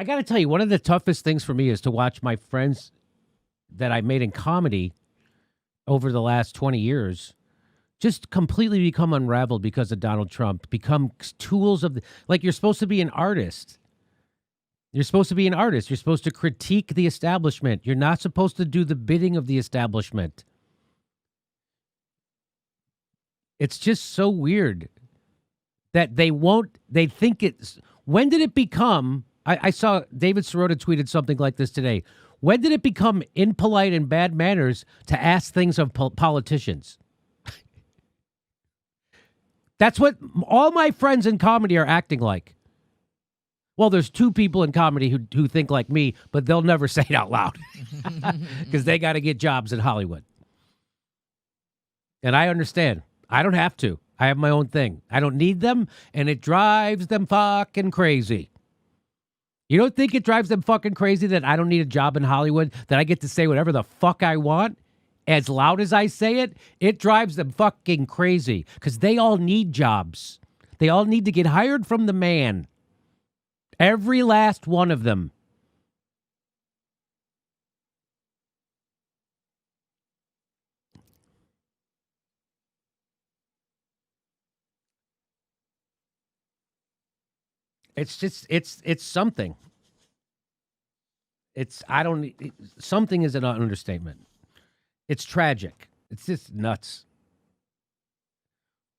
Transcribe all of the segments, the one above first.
I got to tell you, one of the toughest things for me is to watch my friends that I made in comedy over the last 20 years just completely become unraveled because of Donald Trump, become tools of like you're supposed to be an artist. You're supposed to be an artist. You're supposed to critique the establishment. You're not supposed to do the bidding of the establishment. It's just so weird that they think it's, when did it become, I saw David Sirota tweeted something like this today. When did it become impolite and bad manners to ask things of politicians? That's what all my friends in comedy are acting like. Well, there's two people in comedy who think like me, but they'll never say it out loud because they got to get jobs in Hollywood. And I understand. I don't have to. I have my own thing. I don't need them, and it drives them fucking crazy. You don't think it drives them fucking crazy that I don't need a job in Hollywood, that I get to say whatever the fuck I want as loud as I say it? It drives them fucking crazy because they all need jobs. They all need to get hired from the man. Every last one of them. It's just, it's something. Something is an understatement. It's tragic. It's just nuts.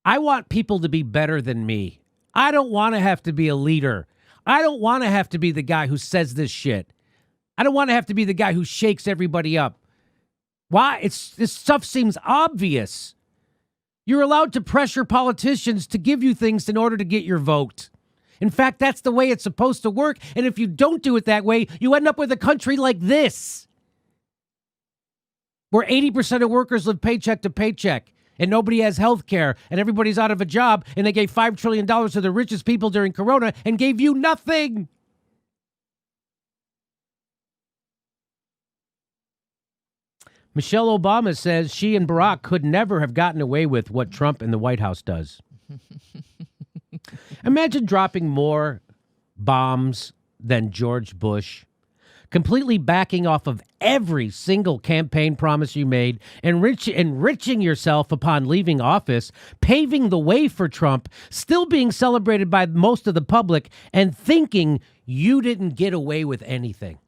I want people to be better than me. I don't want to have to be a leader. I don't want to have to be the guy who says this shit. I don't want to have to be the guy who shakes everybody up. Why? This stuff seems obvious. You're allowed to pressure politicians to give you things in order to get your vote. In fact, that's the way it's supposed to work. And if you don't do it that way, you end up with a country like this, where 80% of workers live paycheck to paycheck, and nobody has health care, and everybody's out of a job, and they gave $5 trillion to the richest people during Corona and gave you nothing. Michelle Obama says she and Barack could never have gotten away with what Trump and the White House does. Imagine dropping more bombs than George Bush, completely backing off of every single campaign promise you made, enriching yourself upon leaving office, paving the way for Trump, still being celebrated by most of the public, and thinking you didn't get away with anything.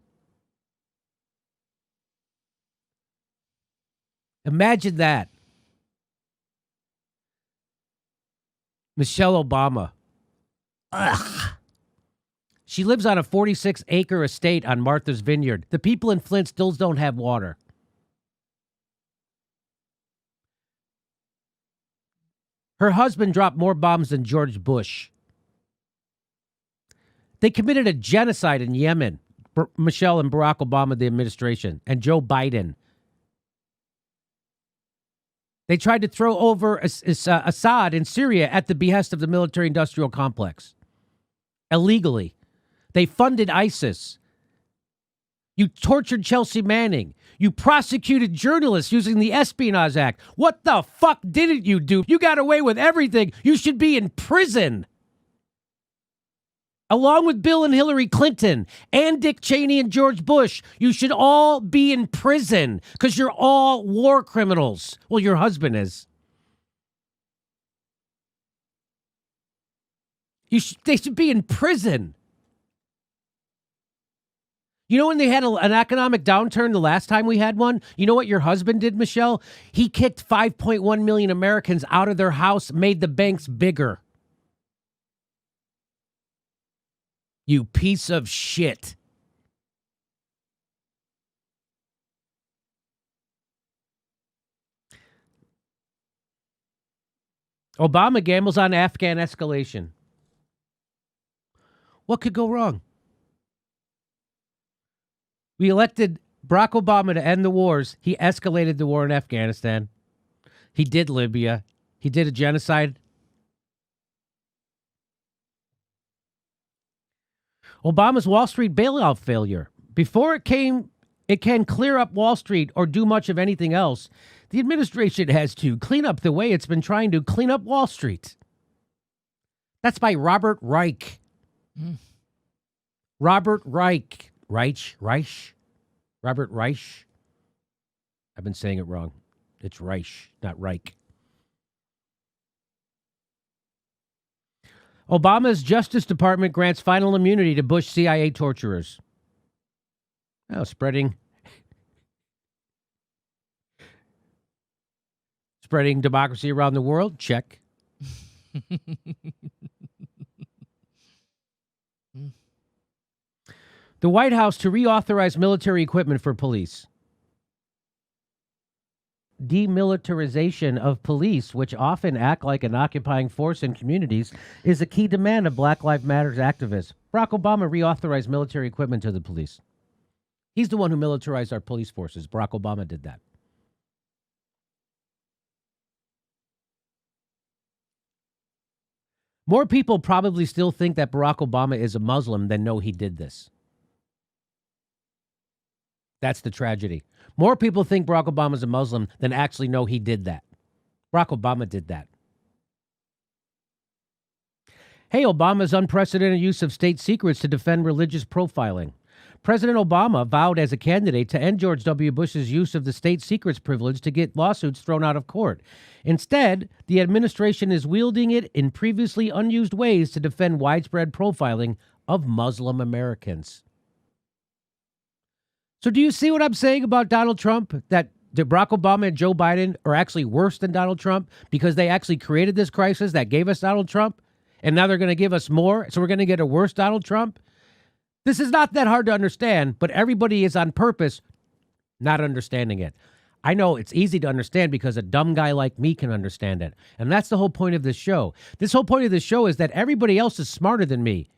Imagine that. Michelle Obama. Ugh. She lives on a 46-acre estate on Martha's Vineyard. The people in Flint still don't have water. Her husband dropped more bombs than George Bush. They committed a genocide in Yemen. Michelle and Barack Obama, the administration, and Joe Biden. They tried to throw over Assad in Syria at the behest of the military-industrial complex. Illegally. They funded ISIS. You tortured Chelsea Manning. You prosecuted journalists using the Espionage Act. What the fuck didn't you do? You got away with everything. You should be in prison. Along with Bill and Hillary Clinton and Dick Cheney and George Bush, you should all be in prison because you're all war criminals. Well, your husband is. They should be in prison. You know when they had an economic downturn the last time we had one? You know what your husband did, Michelle? He kicked 5.1 million Americans out of their house, made the banks bigger. You piece of shit. Obama gambles on Afghan escalation. What could go wrong? We elected Barack Obama to end the wars. He escalated the war in Afghanistan. He did Libya. He did a genocide. Obama's Wall Street bailout failure. Before it can clear up Wall Street or do much of anything else, the administration has to clean up the way it's been trying to clean up Wall Street. That's by Robert Reich. Robert Reich. Robert Reich. I've been saying it wrong. It's Reich, not Reich. Obama's Justice Department grants final immunity to Bush CIA torturers. Oh, spreading democracy around the world? Check. The White House to reauthorize military equipment for police. Demilitarization of police, which often act like an occupying force in communities, is a key demand of Black Lives Matter activists. Barack Obama reauthorized military equipment to the police. He's the one who militarized our police forces. Barack Obama did that. More people probably still think that Barack Obama is a Muslim than know he did this. That's the tragedy. More people think Barack Obama is a Muslim than actually know he did that. Barack Obama did that. Hey, Obama's unprecedented use of state secrets to defend religious profiling. President Obama vowed as a candidate to end George W. Bush's use of the state secrets privilege to get lawsuits thrown out of court. Instead, the administration is wielding it in previously unused ways to defend widespread profiling of Muslim Americans. So do you see what I'm saying about Donald Trump? That Barack Obama and Joe Biden are actually worse than Donald Trump because they actually created this crisis that gave us Donald Trump, and now they're going to give us more, so we're going to get a worse Donald Trump? This is not that hard to understand, but everybody is on purpose not understanding it. I know it's easy to understand because a dumb guy like me can understand it, and that's the whole point of this show. This whole point of this show is that everybody else is smarter than me,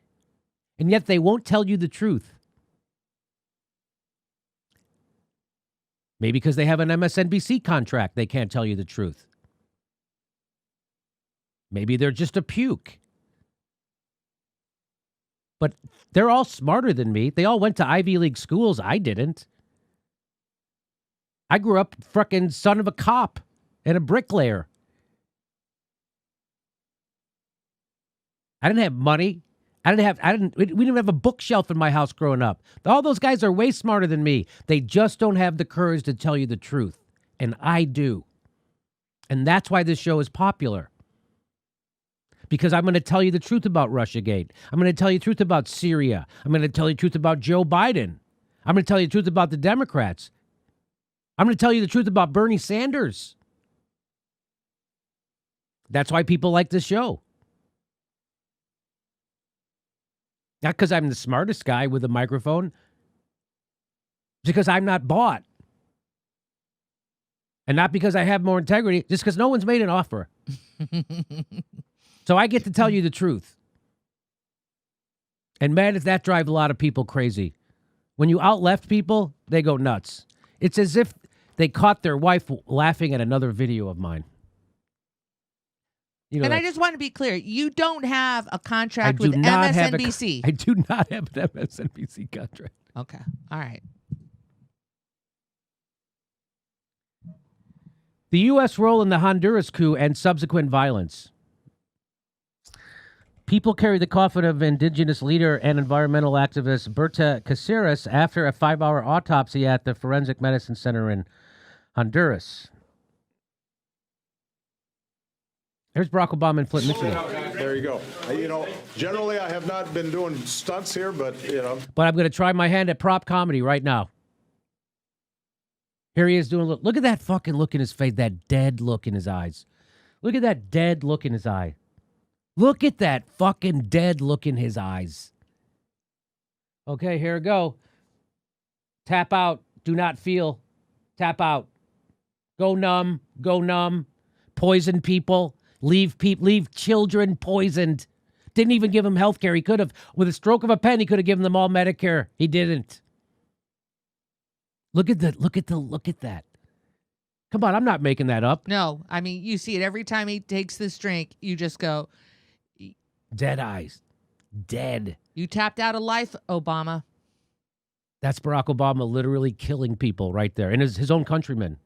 and yet they won't tell you the truth. Maybe because they have an MSNBC contract, they can't tell you the truth. Maybe they're just a puke. But they're all smarter than me. They all went to Ivy League schools. I didn't. I grew up frickin' son of a cop and a bricklayer. I didn't have money. We didn't have a bookshelf in my house growing up. All those guys are way smarter than me. They just don't have the courage to tell you the truth. And I do. And that's why this show is popular. Because I'm going to tell you the truth about Russiagate. I'm going to tell you the truth about Syria. I'm going to tell you the truth about Joe Biden. I'm going to tell you the truth about the Democrats. I'm going to tell you the truth about Bernie Sanders. That's why people like this show. Not because I'm the smartest guy with a microphone. It's because I'm not bought. And not because I have more integrity, just because no one's made an offer. So I get to tell you the truth. And man, does that drive a lot of people crazy. When you out-left people, they go nuts. It's as if they caught their wife laughing at another video of mine. You know, and I just want to be clear, you don't have a contract with MSNBC. I do not have an MSNBC contract. Okay. All right. The U.S. role in the Honduras coup and subsequent violence. People carry the coffin of indigenous leader and environmental activist Berta Cáceres after a 5-hour autopsy at the Forensic Medicine Center in Honduras. Here's Barack Obama in Flint, Michigan. There you go. Generally I have not been doing stunts here, but, But I'm going to try my hand at prop comedy right now. Here he is doing, look at that fucking look in his face, that dead look in his eyes. Look at that dead look in his eye. Look at that fucking dead look in his eyes. Okay, here we go. Tap out. Do not feel. Tap out. Go numb. Go numb. Poison people. Leave children poisoned. Didn't even give them health care. He could have, with a stroke of a pen, he could have given them all Medicare. He didn't. Look at that. Come on, I'm not making that up. No, I mean, you see it every time he takes this drink. You just go. Dead eyes. Dead. You tapped out of life, Obama. That's Barack Obama literally killing people right there. And his own countrymen.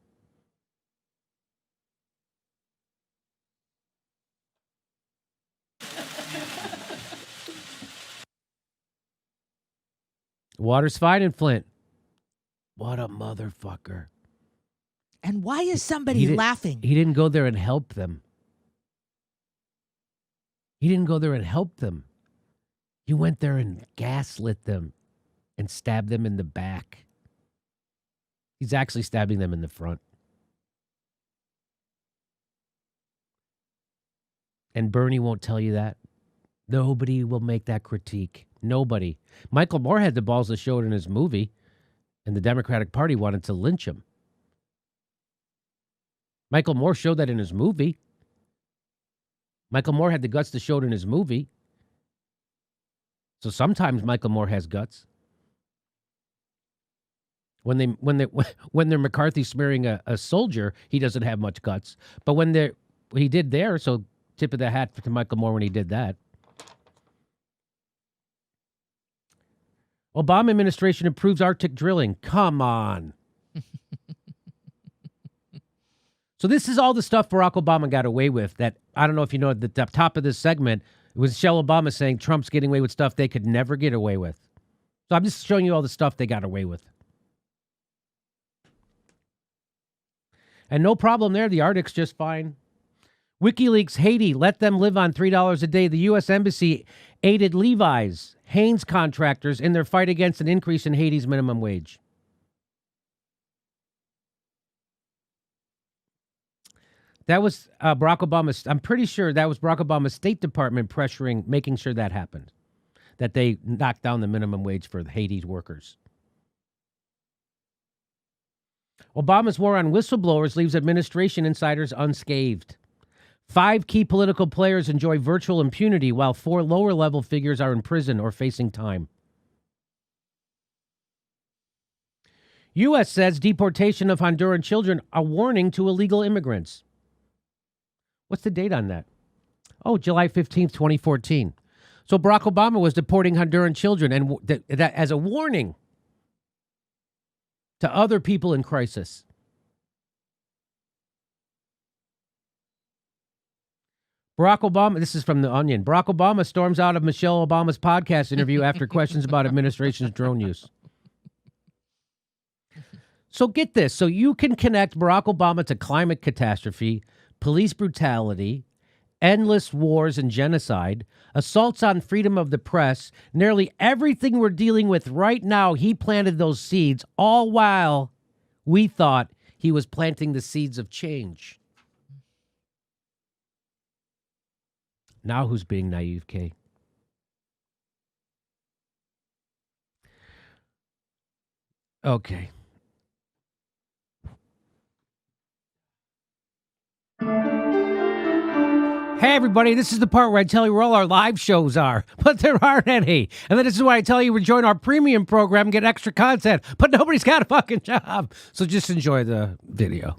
Water's fine in Flint. What a motherfucker. And why is somebody laughing? He didn't go there and help them. He didn't go there and help them. He went there and gaslit them and stabbed them in the back. He's actually stabbing them in the front. And Bernie won't tell you that. Nobody will make that critique. Nobody. Michael Moore had the balls to show it in his movie, and the Democratic Party wanted to lynch him. Michael Moore showed that in his movie. Michael Moore had the guts to show it in his movie. So sometimes Michael Moore has guts. When they're McCarthy smearing a soldier, he doesn't have much guts. But he did there, so tip of the hat to Michael Moore when he did that. Obama administration approves Arctic drilling. Come on. So this is all the stuff Barack Obama got away with that, I don't know if you know, at the top of this segment, it was Michelle Obama saying Trump's getting away with stuff they could never get away with. So I'm just showing you all the stuff they got away with. And no problem there. The Arctic's just fine. WikiLeaks, Haiti, let them live on $3 a day. The U.S. Embassy aided Levi's, Hanes contractors in their fight against an increase in Haiti's minimum wage. That was Barack Obama's, I'm pretty sure that was Barack Obama's State Department pressuring, making sure that happened, that they knocked down the minimum wage for Haiti's workers. Obama's war on whistleblowers leaves administration insiders unscathed. 5 key political players enjoy virtual impunity, while 4 lower-level figures are in prison or facing time. U.S. says deportation of Honduran children a warning to illegal immigrants. What's the date on that? Oh, July 15th, 2014. So Barack Obama was deporting Honduran children and that as a warning to other people in crisis. Barack Obama, this is from The Onion. Barack Obama storms out of Michelle Obama's podcast interview after questions about administration's drone use. So get this. So you can connect Barack Obama to climate catastrophe, police brutality, endless wars and genocide, assaults on freedom of the press, nearly everything we're dealing with right now, he planted those seeds, all while we thought he was planting the seeds of change. Now who's being naive, Kay? Okay. Hey, everybody, this is the part where I tell you where all our live shows are, but there aren't any. And then this is why I tell you to join our premium program and get extra content, but nobody's got a fucking job. So just enjoy the video.